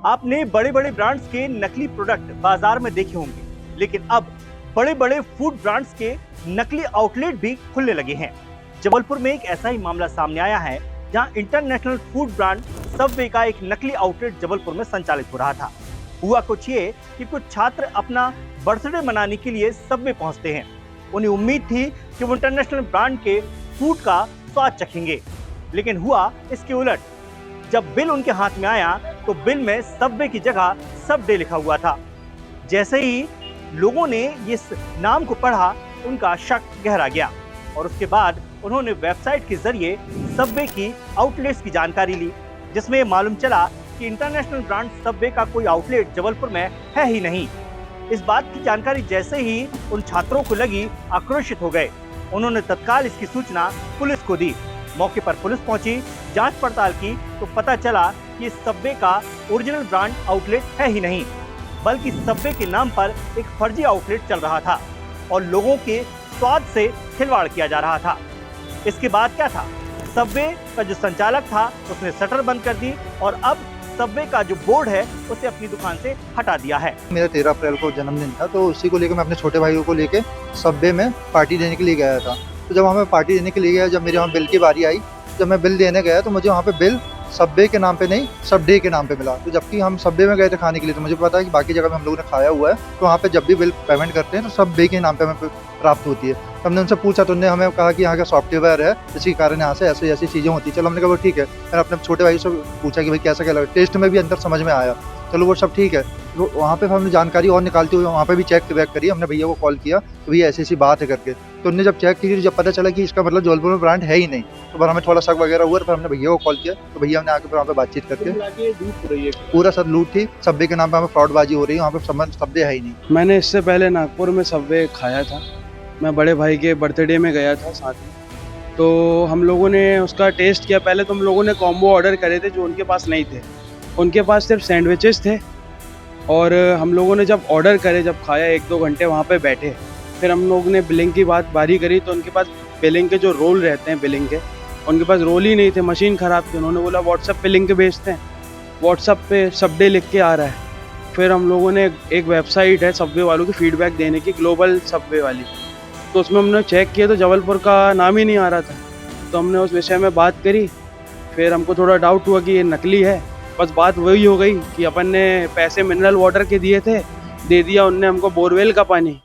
आपने बड़े बड़े ब्रांड्स के नकली प्रोडक्ट बाजार में देखे होंगे, लेकिन अब बड़े बड़े फूड ब्रांड्स के नकली आउटलेट भी खुलने लगे हैं। जबलपुर में एक ऐसा ही मामला सामने आया है, जहां इंटरनेशनल फूड ब्रांड सबवे का एक नकली आउटलेट जबलपुर में संचालित हो रहा था। हुआ कुछ ये कि कुछ छात्र अपना बर्थडे मनाने के लिए सबवे पहुंचते हैं। उन्हें उम्मीद थी कि वो इंटरनेशनल ब्रांड के फूड का स्वाद चखेंगे, लेकिन हुआ इसके उलट। जब बिल उनके हाथ में आया तो बिल में सबवे की जगह सबडे लिखा हुआ था। जैसे ही लोगों ने इस नाम को पढ़ा, उनका शक गहरा गया और उसके बाद उन्होंने वेबसाइट के जरिए सबवे की आउटलेट्स की जानकारी ली, जिसमें मालूम चला कि इंटरनेशनल ब्रांड सबवे का कोई आउटलेट जबलपुर में है ही नहीं। इस बात की जानकारी जैसे ही उन छात्रों को लगी, आक्रोशित हो गए। उन्होंने तत्काल इसकी सूचना पुलिस को दी। मौके पर पुलिस पहुंची, जांच पड़ताल की तो पता चला कि सबवे का ओरिजिनल ब्रांड आउटलेट है ही नहीं, बल्कि सबवे के नाम पर एक फर्जी आउटलेट चल रहा था और लोगों के स्वाद से खिलवाड़ किया जा रहा था। इसके बाद क्या था, सबवे का जो संचालक था उसने शटर बंद कर दी और अब सबवे का जो बोर्ड है उसे अपनी दुकान से हटा दिया है। मेरा 13 अप्रैल को जन्मदिन था, तो उसी को लेकर मैं अपने छोटे भाइयों को लेके सबवे में पार्टी देने के लिए गया था। तो जब वहाँ मैं पार्टी देने के लिए गया, जब मेरे वहाँ बिल की बारी आई, जब मैं बिल देने गया तो मुझे वहाँ पे बिल सबवे के नाम पे नहीं, सबडे के नाम पे मिला। तो जबकि हम सबवे में गए थे खाने के लिए, तो मुझे पता है कि बाकी जगह में हम लोगों ने खाया हुआ है, तो वहाँ पे जब भी बिल पेमेंट करते हैं तो सबवे के नाम पे हमें प्राप्त होती है। तो हमने उनसे पूछा तो उन्होंने हमें कहा कि यहाँ का सॉफ्टवेयर है, इसी कारण यहाँ से ऐसी ऐसी चीज़ें होती है। चलो हमने कहा वो ठीक है। मैंने अपने छोटे भाई से पूछा कि भाई कैसा क्या लगा, टेस्ट में भी अंदर समझ में आया, चलो वो सब ठीक है। तो वहाँ पे हमने जानकारी और निकालते हुए वहाँ पे भी चेक बैक करी। हमने भैया को कॉल किया तो भैया ऐसी ऐसी बात है करके, तो उन्होंने जब चेक की, जब पता चला कि इसका मतलब जबलपुर में ब्रांड है ही नहीं, तो फिर हमें थोड़ा शक वगैरह हुआ। फिर हमने भैया को कॉल किया तो भैया हमने आके वहाँ पे बातचीत करके पूरा सर लूट थी, सबवे के नाम पे हमें फ्रॉडबाजी हो रही है, वहाँ पे सबवे है ही नहीं। मैंने इससे पहले नागपुर में सबवे खाया था। मैं बड़े भाई के बर्थडे में गया था साथ में, तो हम लोगों ने उसका टेस्ट किया। पहले तो हम लोगों ने कॉम्बो ऑर्डर करे थे जो उनके पास नहीं थे, उनके पास सिर्फ सैंडविचेस थे। और हम लोगों ने जब ऑर्डर करे, जब खाया, 1-2 घंटे वहाँ पे बैठे, फिर हम लोग ने बिलिंग की बारी करी तो उनके पास बिलिंग के जो रोल रहते हैं बिलिंग के, उनके पास रोल ही नहीं थे, मशीन ख़राब थी। उन्होंने बोला व्हाट्सएप पे लिंक भेजते हैं, व्हाट्सएप पे सबडे लिख के आ रहा है। फिर हम लोगों ने एक वेबसाइट है सबवे वालों की फीडबैक देने की, ग्लोबल सबवे वाली, तो उसमें हमने चेक किया तो जबलपुर का नाम ही नहीं आ रहा था। तो हमने उस विषय में बात करी, फिर हमको थोड़ा डाउट हुआ कि ये नकली है। बस बात वही हो गई कि अपन ने पैसे मिनरल वाटर के दिए थे, दे दिया उनने हमको बोरवेल का पानी।